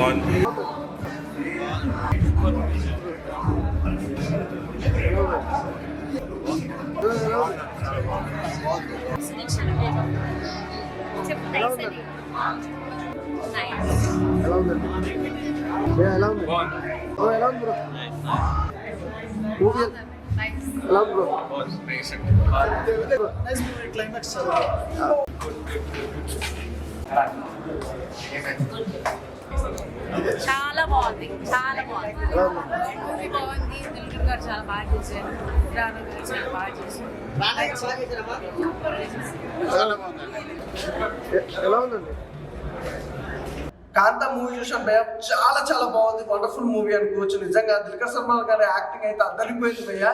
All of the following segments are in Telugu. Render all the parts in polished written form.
బాగుంది. చాలా బాగుంది, చాలా బాగుంది. మూవీ బాగుంది. దుల్కర్ గారు చాలా బాగా చేశారు. రానా గారు చాలా బాగా చేశారు. ఎలా ఉందండి? కాంతా మూవీ చూసాం భయ్య, చాలా చాలా బాగుంది. వండర్ఫుల్ మూవీ అనుకోవచ్చు. నిజంగా దుల్కర్ సల్మాన్ గారి యాక్టింగ్ అయితే అద్దరిపోయింది భయ్య.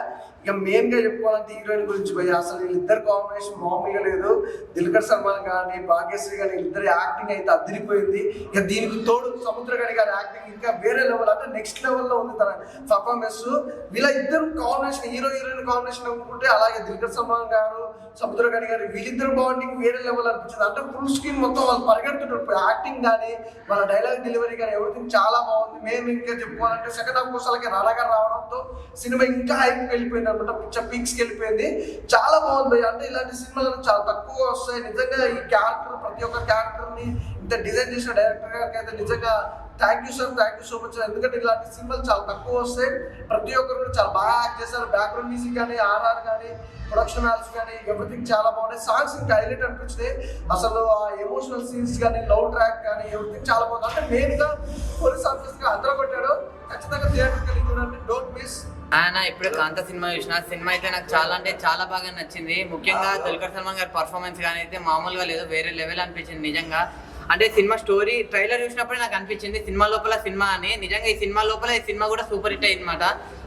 ఇక మెయిన్ గా చెప్పుకోవాలంటే హీరోయిన్ గురించి భయ్య, అసలు వీళ్ళిద్దరు కాంబినేషన్ మామూలుగా లేదు. దుల్కర్ సల్మాన్ కానీ భాగ్యశ్రీ కానీ వీళ్ళిద్దరు యాక్టింగ్ అయితే అద్దరిపోయింది. ఇక దీనికి తోడు సముద్రగడి గారి యాక్టింగ్ ఇంకా వేరే లెవెల్, అంటే నెక్స్ట్ లెవెల్లో ఉంది తన పర్ఫార్మెన్స్. వీళ్ళ ఇద్దరు కాంబినేషన్, హీరోయిన్ కాంబినేషన్ అనుకుంటే, అలాగే దుల్కర్ సల్మాన్ గారు సముద్రగడి గారు వీళ్ళిద్దరు బాండింగ్ వేరే లెవెల్ అనిపించింది. అంటే ఫుల్ స్క్రీన్ మొత్తం వాళ్ళు పరిగెడుతున్నారు. యాక్టింగ్ కానీ వాళ్ళ డైలాగ్ డెలివరీ కానీ ఎవ్రీథింగ్ చాలా బాగుంది. మేము ఇంకా చెప్పుకోవాలంటే సెకండ్ హాఫ్ కోసాలకి రానా గారు రావడంతో సినిమా ఇంకా హైప్ వెళ్ళిపోయింది అనమాట, పిక్చర్ పీక్స్కి వెళ్ళిపోయింది. చాలా బాగుంది. అంటే ఇలాంటి సినిమాలు చాలా తక్కువ వస్తాయి. నిజంగా ఈ క్యారెక్టర్, ప్రతి ఒక్క క్యారెక్టర్ని ఇంత డిజైన్ చేసిన డైరెక్టర్ గారికి అయితే నిజంగా thank you sir, thank you so much. ఎందుకంటే ఇలాంటి సినిమాలు చాలా తక్కువ వస్తాయి. ప్రతి ఒక్కరు కూడా చాలా బాగా యాక్ట్ చేశారు. బ్యాక్గ్రౌండ్ మ్యూజిక్ కానీ, ఆర్ఆర్ కానీ, ప్రొడక్షన్ హాల్స్ కానీ ఎవ్రీథింగ్ చాలా బాగున్నాయి. సాంగ్స్ ఇంకా హైలైట్ అనిపించినాయి. అసలు ఆ ఎమోషనల్ సీన్స్ కానీ, లవ్ ట్రాక్ కానీ ఎవ్రీథింగ్ చాలా బాగుంది. అంటే మెయిన్గా పోలీస్ ఆఫీసర్గా అందరూ కొట్టాడు. ఖచ్చితంగా థియేటర్కి వెళ్ళి చూడండి, డోంట్ మిస్. ఇప్పుడు కాంతా సినిమా చూసిన సినిమా అయితే నాకు చాలా అంటే చాలా బాగా నచ్చింది. ముఖ్యంగా దుల్కర్ సల్మాన్ గారి పర్ఫార్మెన్స్ కానీ అయితే మామూలుగా లేదు, వేరే లెవెల్ అనిపించింది నిజంగా. అంటే సినిమా స్టోరీ ట్రైలర్ చూసినప్పుడే నాకు అనిపించింది సినిమా లోపల సినిమా అని. నిజంగా ఈ సినిమా లోపల ఈ సినిమా కూడా సూపర్ హిట్ అయింది అనమాట.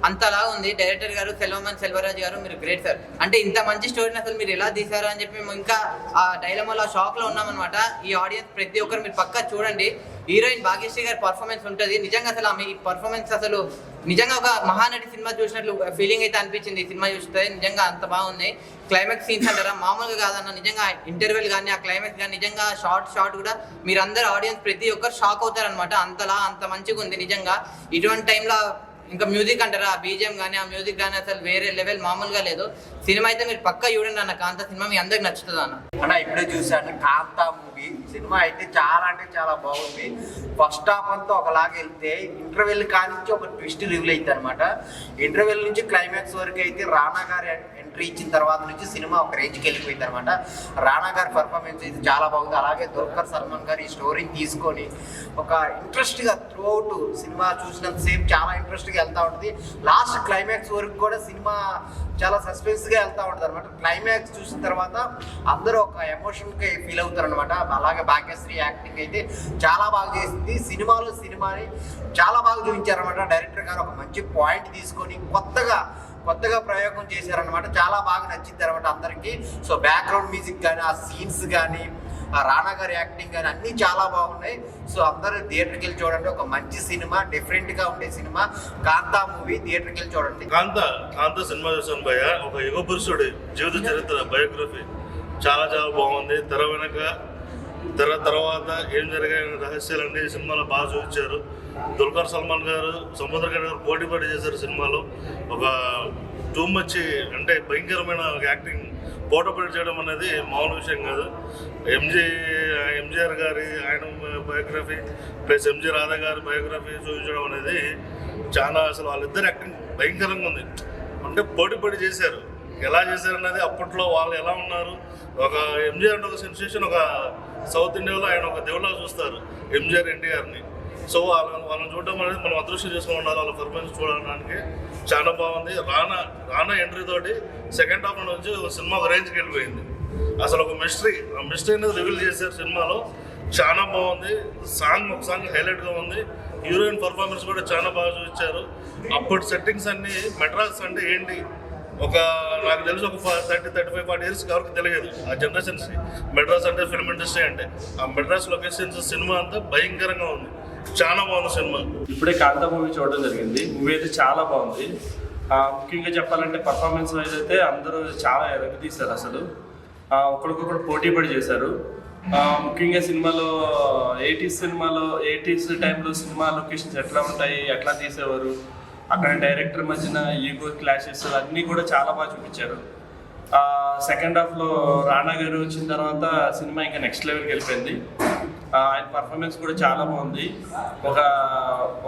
అంతలా ఉంది. డైరెక్టర్ గారు సెల్వరాజ్ గారు, మీరు గ్రేట్ సార్. అంటే ఇంత మంచి స్టోరీని అసలు మీరు ఎలా తీశారు అని చెప్పి మేము ఇంకా ఆ డైలమాలో షాక్ లో ఉన్నామన్నమాట. ఈ ఆడియన్స్ ప్రతి ఒక్కరు మీరు పక్కా చూడండి. హీరోయిన్ భాగ్యశ్రీ గారి పర్ఫార్మెన్స్ ఉంటుంది. నిజంగా అసలు ఆమె ఈ పర్ఫార్మెన్స్ అసలు నిజంగా ఒక మహానటి సినిమా చూసినట్లు ఫీలింగ్ అయితే అనిపించింది ఈ సినిమా చూస్తే. నిజంగా అంత బాగుంది. క్లైమాక్స్ సీన్స్ అంటారా మామూలుగా కాదన్న. నిజంగా ఇంటర్వెల్ కానీ, ఆ క్లైమాక్స్ కానీ నిజంగా షార్ట్ కూడా మీరందరూ ఆడియన్స్ ప్రతి ఒక్కరు షాక్ అవుతారనమాట. అంత మంచిగా ఉంది నిజంగా. ఇటువంటి టైంలో ఇంకా మ్యూజిక్ అంటారా, ఆ బీజిఎం కానీ, ఆ మ్యూజిక్ కానీ అసలు వేరే లెవెల్ మామూలుగా లేదు. సినిమా అయితే మీరు పక్కా చూడండి అన్న. కాంతా సినిమా మీ అందరికి నచ్చుతుంది అన్న. ఇప్పుడే చూశాను కాంతా మూవీ. సినిమా అయితే చాలా అంటే చాలా బాగుంది. ఫస్ట్ హాఫ్ అంతా ఒకలాగా వెళ్తే ఇంటర్వెల్ కానించి ఒక ట్విస్ట్ రివీల్ అవుతుంది అనమాట. ఇంటర్వెల్ నుంచి క్లైమాక్స్ వరకు అయితే రానా గారి ఎంట్రీ ఇచ్చిన తర్వాత నుంచి సినిమా ఒక రేంజ్కి వెళ్ళిపోయింది అనమాట. రానా గారి పర్ఫార్మెన్స్ అయితే చాలా బాగుంది. అలాగే దుల్కర్ సల్మాన్ గారు ఈ స్టోరీని తీసుకొని ఒక ఇంట్రెస్ట్గా త్రూ అవుట్ సినిమా చూసినంతసేపు చాలా ఇంట్రెస్ట్గా వెళ్తూ ఉంటుంది. లాస్ట్ క్లైమాక్స్ వరకు కూడా సినిమా చాలా సస్పెన్స్గా వెళ్తూ ఉంటుంది అనమాట. క్లైమాక్స్ చూసిన తర్వాత అందరూ ఒక ఎమోషన్కి ఫీల్ అవుతారు అనమాట. అలాగే భాగ్యశ్రీ యాక్టింగ్ అయితే చాలా బాగా చేసింది. సినిమాని చాలా బాగా చూపించారనమాట. డైరెక్టర్ గారు ఒక మంచి పాయింట్ తీసుకొని కొత్తగా ప్రయోగం చేశారనమాట. చాలా బాగా నచ్చింది అనమాట అందరికీ. సో బ్యాక్గ్రౌండ్ మ్యూజిక్ కానీ, ఆ సీన్స్ కానీ, ఆ రానా గారి యాక్టింగ్ కానీ అన్నీ చాలా బాగున్నాయి. సో అందరూ థియేటర్కి వెళ్ళి చూడండి. ఒక మంచి సినిమా, డిఫరెంట్గా ఉండే సినిమా కాంతా మూవీ. థియేటర్కి వెళ్ళి చూడండి. కాంతా సినిమా చూసాను భయ్య. ఒక యుగ పురుషుడి జీవిత చరిత్ర బయోగ్రఫీ చాలా బాగుంది. తర్వాత ఏం జరిగాయని రహస్యాలన్నీ సినిమాలో బాగా చూపించారు. దుల్కర్ సల్మాన్ గారు, సముద్రగడి గారు పోటీ చేశారు సినిమాలో. ఒక టూ మచ్ అంటే భయంకరమైన యాక్టింగ్ పోటీ చేయడం అనేది మామూలు విషయం కాదు. ఎంజీఆర్ గారి ఆయన బయోగ్రఫీ ప్లస్ ఎంజీ రాధా గారి బయోగ్రఫీ చూపించడం అనేది చాలా అసలు వాళ్ళిద్దరు యాక్టింగ్ భయంకరంగా ఉంది. అంటే పోటీ చేశారు. ఎలా చేశారన్నది అప్పట్లో వాళ్ళు ఎలా ఉన్నారు. ఒక ఎంజీఆర్ అంటే ఒక సెన్సేషన్, ఒక సౌత్ ఇండియాలో ఆయన ఒక దేవుళ్ళ చూస్తారు ఎంజీఆర్ ఎన్టీఆర్ని. సో వాళ్ళని చూడడం అనేది మనం అదృష్టం చేసుకుని ఉండాలి. వాళ్ళ పర్ఫార్మెన్స్ చూడడానికి చాలా బాగుంది. రానా ఎంట్రీ తోటి సెకండ్ హాఫ్ నుంచి సినిమా ఒక రేంజ్కి వెళ్ళిపోయింది. అసలు ఒక మిస్టరీ అనేది రివీల్ చేశారు సినిమాలో. చాలా బాగుంది. ఒక సాంగ్ హైలైట్గా ఉంది. హీరోయిన్ పర్ఫార్మెన్స్ కూడా చాలా బాగా చూపించారు. అప్పటి సెట్టింగ్స్ అన్నీ మెడ్రాస్ అంటే ఏంటి, నాకు తెలిసి ఒక 30-35-40 ఇయర్స్ ఎవరికి తెలియదు ఆ జనరేషన్స్ మెడ్రాస్ అంటే ఫిల్మ్ ఇండస్ట్రీ అంటే. ఆ మెడ్రాస్ లొకేషన్స్ సినిమా అంతా భయంకరంగా ఉంది. చాలా బాగుంది సినిమా. ఇప్పుడే కాంతా మూవీ చూడడం జరిగింది. మూవీ అయితే చాలా బాగుంది. ముఖ్యంగా చెప్పాలంటే పర్ఫార్మెన్స్ వైజ్ అయితే అందరూ చాలా ఎరగదీశారు. అసలు ఒకరికొకరు పోటీ పడి చేశారు. ముఖ్యంగా సినిమాలో 80s టైంలో సినిమా లొకేషన్స్ ఎట్లా ఉంటాయి, ఎట్లా తీసేవారు, అక్కడ డైరెక్టర్ మధ్యన ఈగో క్లాషెస్ అన్నీ కూడా చాలా బాగా చూపించారు. సెకండ్ హాఫ్లో రానా గారు వచ్చిన తర్వాత సినిమా ఇంకా నెక్స్ట్ లెవెల్కి వెళ్ళిపోయింది. ఆయన పర్ఫార్మెన్స్ కూడా చాలా బాగుంది.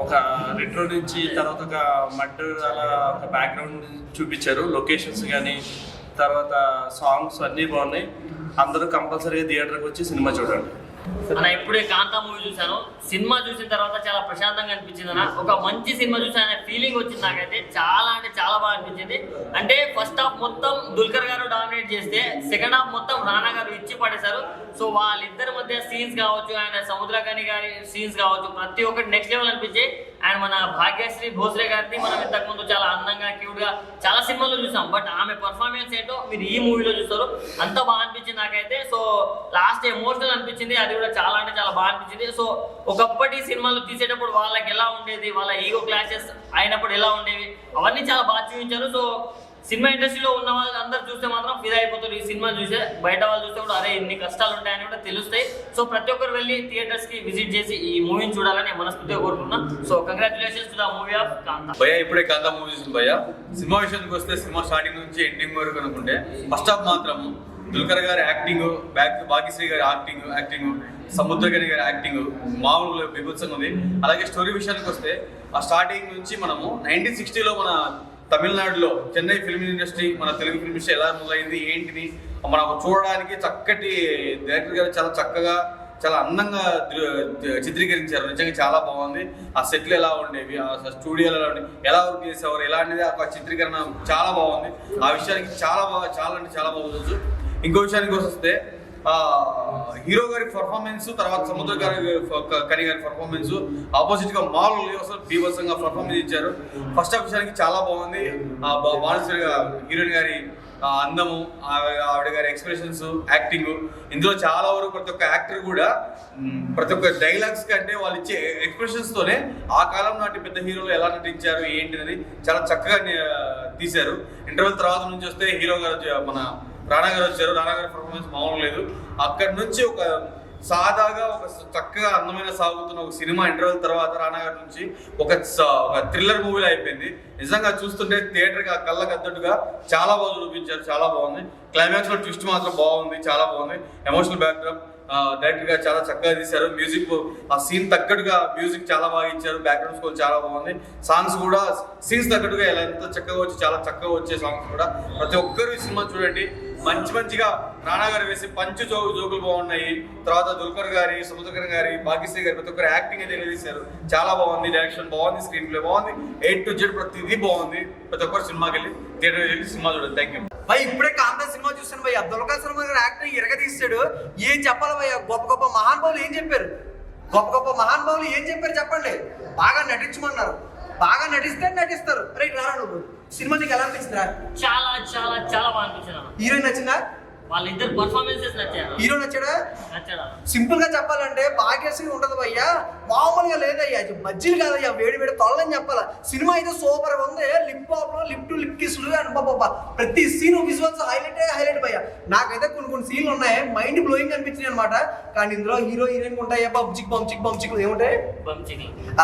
ఒక రెట్రో నుంచి తర్వాత ఒక మడ్ అలా ఒక బ్యాక్గ్రౌండ్ చూపించారు. లొకేషన్స్ కానీ తర్వాత సాంగ్స్ అన్నీ బాగున్నాయి. అందరూ కంపల్సరీగా థియేటర్కి వచ్చి సినిమా చూడండి. అన్న ఇప్పుడే కాంతా మూవీ చూశాను. సినిమా చూసిన తర్వాత చాలా ప్రశాంతంగా అనిపించింది అన్న. ఒక మంచి సినిమా చూసాను అనే ఫీలింగ్ వచ్చింది నాకైతే. చాలా అంటే చాలా బాగా అనిపించింది. అంటే ఫస్ట్ హాఫ్ మొత్తం దుల్కర్ గారు డామినేట్ చేస్తే సెకండ్ హాఫ్ మొత్తం రానా గారు ఇచ్చి పడేశారు. సో వాళ్ళిద్దరి మధ్య సీన్స్ కావచ్చు, ఆయన సముద్రకాని గారి సీన్స్ కావచ్చు, ప్రతి ఒక్కటి నెక్స్ట్ లెవెల్ అనిపించి. అండ్ మన భాగ్యశ్రీ భోస్లే గారిని మనం ఇంతకుముందు చాలా అందంగా క్యూట్గా చాలా సినిమాల్లో చూసాం. బట్ ఆమె పర్ఫార్మెన్స్ ఏంటో మీరు ఈ మూవీలో చూస్తారు. అంత బాగా అనిపించింది నాకైతే. సో లాస్ట్ ఎమోషనల్ అనిపించింది. అది కూడా చాలా అంటే చాలా బాగా అనిపించింది. సో ఒకప్పటి సినిమాలు తీసేటప్పుడు వాళ్ళకి ఎలా ఉండేది, వాళ్ళ ఈగో క్లాషెస్ అయినప్పుడు ఎలా ఉండేవి, అవన్నీ చాలా బాగా చూపించారు. సో సినిమా ఇండస్ట్రీలో ఉన్న వాళ్ళు అందరూ చూస్తే మాత్రం ఫిదా అయిపోతారు. ఈ సినిమా చూసే బయట వాళ్ళు చూస్తే కూడా అరే ఇన్ని కష్టాలు ఉంటాయని కూడా తెలుస్తాయి. సో ప్రతి ఒక్కరు వెళ్ళి థియేటర్స్కి విజిట్ చేసి ఈ మూవీని చూడాలని మనస్ఫూర్తిగా కోరుకుంటున్నాం. So congratulations to the movie of Kaantha. భయ్యా ఇప్పుడే కాంతా మూవీ చూసింది భయ్యా. సినిమా విషయానికి వస్తే సినిమా స్టార్టింగ్ నుంచి ఎండింగ్ వరకు అనుకుంటే ఫస్ట్ హాఫ్ మాత్రం దుల్కర్ గారి యాక్టింగ్, భాగ్యశ్రీ గారి యాక్టింగ్, సముద్రకని గారి యాక్టింగ్ మామూలుగా బీభత్సంగా ఉంది. అలాగే స్టోరీ విషయానికి వస్తే ఆ స్టార్టింగ్ నుంచి మనము 1960లో మన తమిళనాడులో చెన్నై ఫిల్మ్ ఇండస్ట్రీ, మన తెలుగు ఫిల్మ్ ఇండస్ట్రీ ఎలా మొదలైంది ఏంటిని మనకు చూడడానికి చక్కటి డైరెక్టర్ గారు చాలా చక్కగా చాలా అందంగా చిత్రీకరించారు. నిజంగా చాలా బాగుంది. ఆ సెట్లు ఎలా ఉండేవి, ఆ స్టూడియోలు ఎలా ఉండేవి, ఎలా వర్క్ చేసేవారు, ఎలా అనేది ఆ చిత్రీకరణ చాలా బాగుంది. ఆ విషయానికి చాలా బాగుంది. ఇంకో విషయానికి వస్తే హీరో గారి పర్ఫార్మెన్స్, తర్వాత సముద్ర కని గారి పర్ఫార్మెన్స్ ఆపోజిట్ గా మాల్ అసలు బీభత్సంగా పర్ఫార్మెన్స్ ఇచ్చారు. ఫస్ట్ హాఫ్ విషయానికి చాలా బాగుంది. బాలశ్రీ హీరోయిన్ గారి అందము, ఆవిడ గారి ఎక్స్ప్రెషన్స్, యాక్టింగ్, ఇందులో చాలా వరకు ప్రతి ఒక్క యాక్టర్ కూడా ప్రతి ఒక్క డైలాగ్స్ కంటే వాళ్ళు ఇచ్చే ఎక్స్ప్రెషన్స్ తోనే ఆ కాలం నాటి పెద్ద హీరోలు ఎలా నటించారు ఏంటిదని చాలా చక్కగా తీశారు. ఇంటర్వెల్ తర్వాత నుంచి వస్తే హీరో గారు మన రానా గారు వచ్చారు. రానా గారి పర్ఫార్మెన్స్ మామూలు లేదు. అక్కడి నుంచి ఒక సాదాగా ఒక చక్కగా అందమైన సాగుతున్న ఒక సినిమా ఇంటర్వెల్ తర్వాత రానా గారి నుంచి ఒక థ్రిల్లర్ మూవీలో అయిపోయింది. నిజంగా చూస్తుంటే థియేటర్కి ఆ కళ్ళకు అద్దట్టుగా చాలా బాగా చూపించారు. చాలా బాగుంది. క్లైమాక్స్ లో ట్విస్ట్ మాత్రం బాగుంది, చాలా బాగుంది. ఎమోషనల్ బ్యాక్డ్రాప్ డైరెక్టర్ గా చాలా చక్కగా తీశారు. మ్యూజిక్ ఆ సీన్ తగ్గట్టుగా మ్యూజిక్ చాలా బాగా ఇచ్చారు. బ్యాక్గ్రౌండ్ స్కోర్ చాలా బాగుంది. సాంగ్స్ కూడా సీన్స్ తగ్గట్టుగా ఎంత చక్కగా వచ్చి చాలా చక్కగా వచ్చే సాంగ్స్ కూడా ప్రతి ఒక్కరు ఈ సినిమా చూడండి. మంచిగా రానా గారు వేసి జోకులు బాగున్నాయి. తర్వాత దుల్కర్ గారి, సముద్రకర్ గారి, భాగ్యశ్రీ గారి ప్రతి ఒక్కరు యాక్టింగ్ అయితే తీశారు. చాలా బాగుంది. డైరెక్షన్ బాగుంది, స్క్రీన్ ప్లే బాగుంది, A to Z ప్రతిదీ బాగుంది. ప్రతి ఒక్కరు సినిమాకి వెళ్ళి థియేటర్ వెళ్ళి సినిమా చూడండి. Thank you. భయ్ ఇప్పుడే కాంతా సినిమా చూస్తాను భయ్య. దుల్కర్ సల్మాన్ గారు యాక్టింగ్ ఇరగదీస్తాడు. ఏం చెప్పాలి భయ్య? గొప్ప మహానుభావులు ఏం చెప్పారు? గొప్ప మహానుభావులు ఏం చెప్పారు చెప్పండి. బాగా నటించమన్నారు. బాగా నటిస్తారు. రైట్ రారా నువ్వు సినిమా నీకు ఎలా అనిపించిందిరా? చాలా చాలా చాలా బాగా అనిపించింది. హీరోయిన్ నచ్చిందా? వాళ్ళిద్దరు పర్ఫార్మెన్సెస్ నచ్చారు. హీరో నచ్చాడా? నచ్చాడా? సింపుల్ గా చెప్పాలంటే భాగ్యశ్రీ ఉంటది భయ్యా, మామూలుగా లేదయ్యా. బజ్జీలు కాదయ్యా, వేడి తొలని చెప్పాలా. సినిమా అయితే సూపర్ గా ఉంది. Lip pop, lip to lip కిస్లు అని బాబా ప్రతి సీన్ విజువల్స్ హైలైట్ భయ్యా. నాకైతే కొన్ని సీన్లు ఉన్నాయి మైండ్ బ్లోయింగ్ అనిపించింది అనమాట. కానీ ఇందులో హీరో హీరోయిన్ ఉంటాయి బంచిక్ ఏముంటాయి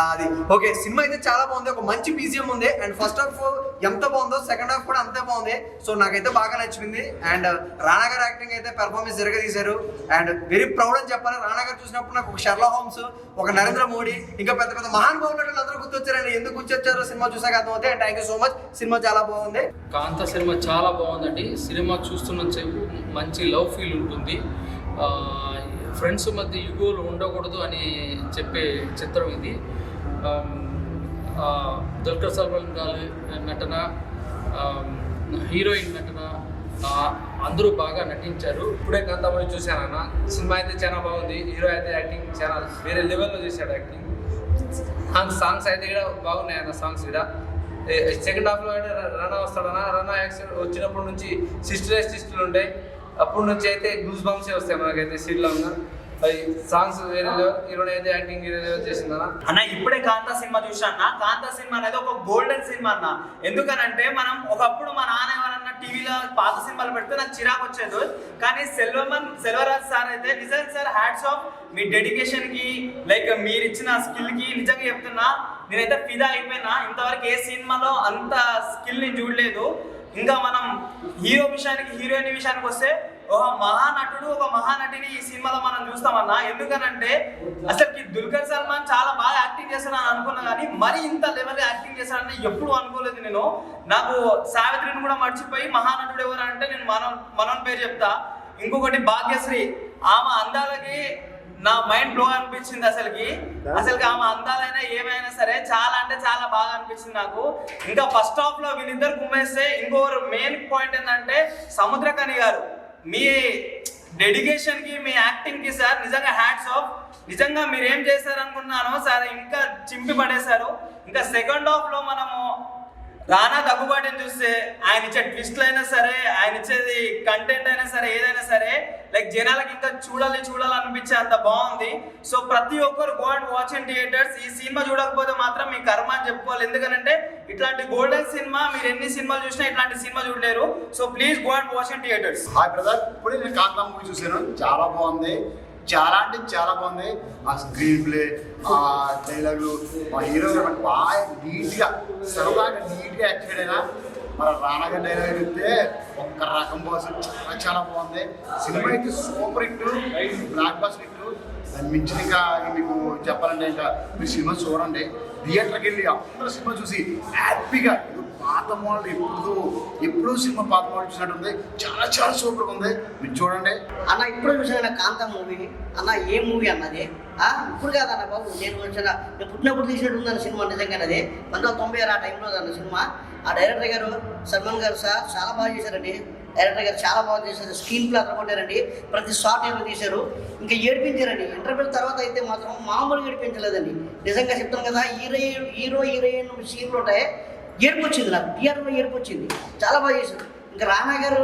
అది. ఓకే, సినిమా అయితే చాలా బాగుంది. ఒక మంచి బీజిఎం ఉంది. అండ్ ఫస్ట్ హాఫ్ ఎంత బాగుందో సెకండ్ హాఫ్ కూడా అంతే బాగుంది. సో నాకైతే బాగా నచ్చింది. అండ్ రానా గారు యాక్టింగ్ అయితే పెర్ఫార్మెన్స్ తీశారు. అండ్ వెరీ ప్రౌడ్ అని చెప్పాలి. రానా గారు చూసినప్పుడు నాకు ఒక షెర్లాక్ హోమ్స్, ఒక నరేంద్ర మోడీ, ఇంకా పెద్ద మహానుభావులు అందరూ గుర్తొచ్చారండి. ఎందుకు గుర్తొచ్చారో సినిమా చూసాక అర్థమవుతుంది. And thank you so much. Cinema చాలా బాగుంది. కాంతా సినిమా చాలా బాగుందండి. సినిమా చూస్తున్నంతసేపు మంచి లవ్ ఫీల్ ఉంటుంది. ఫ్రెండ్స్ మధ్య యుగోలు ఉండకూడదు అని చెప్పే చిత్రం ఇది. దుల్కర్ సల్మాన్ గారి నటన, హీరోయిన్ నటన అందరూ బాగా నటించారు. ఇప్పుడే కాంతా మూవీ చూశానన్న. సినిమా అయితే చాలా బాగుంది. హీరో అయితే యాక్టింగ్ చాలా వేరే లెవెల్లో చేశాడు యాక్టింగ్. సాంగ్స్ అయితే కూడా బాగున్నాయి అన్న. సాంగ్స్ కూడా సెకండ్ హాఫ్లో అయితే రానా వస్తాడన్నా. రానా యాక్షన్ వచ్చినప్పటి నుంచి సిస్టర్లు ఉంటాయి. అప్పటి నుంచి అయితే గ్లూస్ బాంబ్సే వస్తాయి మనకైతే సీట్లో ఉన్న. సాంగ్స్ వేరే లెవెల్, హీరోయిన్ అయితే యాక్టింగ్ వేరే లెవెల్ చేసిందన్న. అన్న ఇప్పుడే కాంతా సినిమా చూసాన్న. కాంతా సినిమా అనేది ఒక గోల్డెన్ సినిమా అన్న. ఎందుకనంటే మనం ఒకప్పుడు మా నాన్న ఎవరన్నా టీవీలో పాత సినిమాలు పెడితే నాకు చిరాకు వచ్చేది. కానీ సెల్వరాజ్ సార్ అయితే నిజంగా సార్ హ్యాట్స్ ఆఫ్ మీ డెడికేషన్ కి, లైక్ మీరు ఇచ్చిన స్కిల్ కి నిజంగా చెప్తున్నా నేనైతే ఫిదా అయిపోయినా. ఇంతవరకు ఏ సినిమాలో అంత స్కిల్ ని చూడలేదు. ఇంకా మనం హీరో విషయానికి, హీరోయిన్ విషయానికి వస్తే ఒక మహానటుడు, ఒక మహానటిని ఈ సినిమాలో మనం చూస్తామన్నా. ఎందుకనంటే అసలుకి దుల్కర్ సల్మాన్ చాలా బాగా యాక్టింగ్ చేస్తానని అనుకున్నా, కానీ మరి ఇంత లెవెల్ యాక్టింగ్ చేస్తానని ఎప్పుడు అనుకోలేదు నేను. నాకు సావిత్రిని కూడా మర్చిపోయి మహానటుడు ఎవరు అంటే నేను మనోన్ పేరు చెప్తా. ఇంకొకటి భాగ్యశ్రీ, ఆమె అందాలకి నా మైండ్ బ్లో అనిపించింది. అసలుకి ఆమె అందాలైనా ఏమైనా సరే చాలా అంటే చాలా బాగా అనిపించింది నాకు. ఇంకా ఫస్ట్ హాఫ్ లో వీళ్ళిద్దరు కుమ్మేస్తే ఇంకొకరు మెయిన్ పాయింట్ ఏంటంటే సముద్రకని గారు, మీ డెడికేషన్ కి, మీ యాక్టింగ్ కి సార్ నిజంగా హ్యాట్స్ ఆఫ్. నిజంగా మీరు ఏం చేశారు అనుకున్నానో సార్ ఇంకా చింపి పడేశారు. ఇంకా సెకండ్ హాఫ్ లో మనము రానా దగ్గుబాటిని చూస్తే ఆయన ఇచ్చే ట్విస్ట్లు అయినా సరే, ఆయన ఇచ్చేది కంటెంట్ అయినా సరే, ఏదైనా సరే లైక్ జనాలకి ఇంకా చూడాలనిపించే అంత బాగుంది. సో ప్రతి ఒక్కరు go and watch in theatres. ఈ సినిమా చూడకపోతే మాత్రం మీ కర్మ అని చెప్పుకోవాలి. ఎందుకంటే ఇట్లాంటి గోల్డెన్ సినిమా మీరు ఎన్ని సినిమాలు చూసినా ఇట్లాంటి సినిమా చూడలేరు. So please go and watch in theatres. Hi brother, ఇప్పుడే నేను కాంతా మూవీ చూశాను. చాలా బాగుంది, చాలా అంటే చాలా బాగుంది. ఆ స్క్రీన్ ప్లే, ఆ డైలాగులు, మా హీరో గారు బాగా నీట్గా సరదాగా నీట్గా యాక్ట్ చేయడైనా. మన రానా గారి డైలాగ్ చెప్తే ఒక్క రకం బాస్ చాలా చాలా బాగుంది. సినిమా అయితే super hit, blockbuster hit. దాన్ని మించిన ఇంకా మీకు చెప్పాలంటే ఇంకా మీరు సినిమా చూడండి, థియేటర్కి వెళ్ళి అందరూ సినిమా చూసి హ్యాపీగా. పాత మోడల్ ఎప్పుడు సినిమా పాత మోడల్ చూసినట్టుంది. చాలా చాలా సూపర్గా ఉంది, మీరు చూడండి అన్న. ఇప్పుడు చూసాను కాంతా మూవీ అన్న. ఏ మూవీ అన్నది ఇప్పుడు కాదన్న బాబు, నేను పుట్టినప్పుడు తీసినట్టు ఉందన్న సినిమా. నిజంగానే అది 1996 ఆ టైంలో అన్న సినిమా. ఆ డైరెక్టర్ గారు సల్మాన్ గారు సార్ చాలా బాగా చేశారండి. డైరెక్టర్ గారు చాలా బాగా చేశారు. స్క్రీన్ ప్లే అదరగొట్టారండి. ప్రతి షాట్ ఏమో తీశారు. ఇంకా ఏడిపించారండి. ఇంటర్వ్యూ తర్వాత అయితే మాత్రం మామూలుగా ఏడిపించలేదండి. నిజంగా చెప్తాను కదా, హీరోయిన్ సీన్లు ఉంటాయి. ఏడుపు వచ్చింది నాకు, థియేటర్లో ఏడుపు వచ్చింది. చాలా బాగా చేశారు. ఇంకా రానా గారు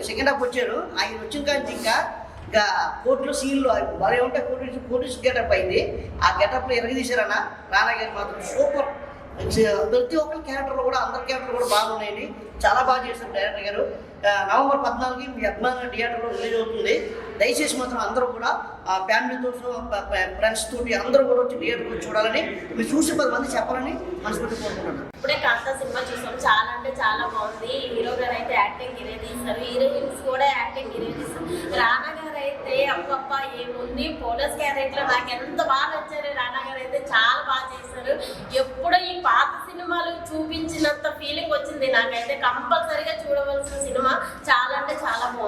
సెకండ్ హాఫ్ వచ్చారు. ఆయన వచ్చిన కానీ ఇంకా కోర్టులో సీన్లు బాగా ఉంటాయి. పోలీస్ గెటప్ అయింది. ఆ గెటప్లో ఎరగదీశారన్న. రానా గారు మాత్రం సూపర్. ప్రతి ఒక్కరి క్యారెక్టర్లు కూడా, అందరి క్యారెక్టర్లు కూడా బాగున్నాయండి. చాలా బాగా చేశారు డైరెక్టర్ గారు. నవంబర్ 14కి మీ అభిమాన థియేటర్లో రిలీజ్ అవుతుంది. దయచేసి మాత్రం అందరూ కూడా ఫ్యామిలీతో, ఫ్రెండ్స్ తోటి అందరూ కూడా వచ్చి థియేటర్లో చూడాలని, మీరు చూసి 10 మంది చెప్పాలని మనస్ఫూర్తి కోరుకుంటున్నాను. ఇప్పుడే కాంతా సినిమా చూసాం. చాలా అంటే చాలా బాగుంది. హీరో గారు అయితే యాక్టింగ్ ఇరేదీస్తారు, హీరోయిన్స్ కూడా యాక్టింగ్ ఇరేదీస్తారు. రానా గారు అయితే అప్పప్ప ఏముంది, పోలీస్ క్యారెక్టర్ నాకు ఎంత బాగా నచ్చారు. రానా గారు అయితే చాలా బాగా చేశారు. ఎప్పుడో ఈ పాత సినిమాలు చూపించినంత ఫీలింగ్ వచ్చింది నాకైతే. కంపల్సరీగా చూడవలసిన సినిమా. చాలా అంటే చాలా బాగుంది.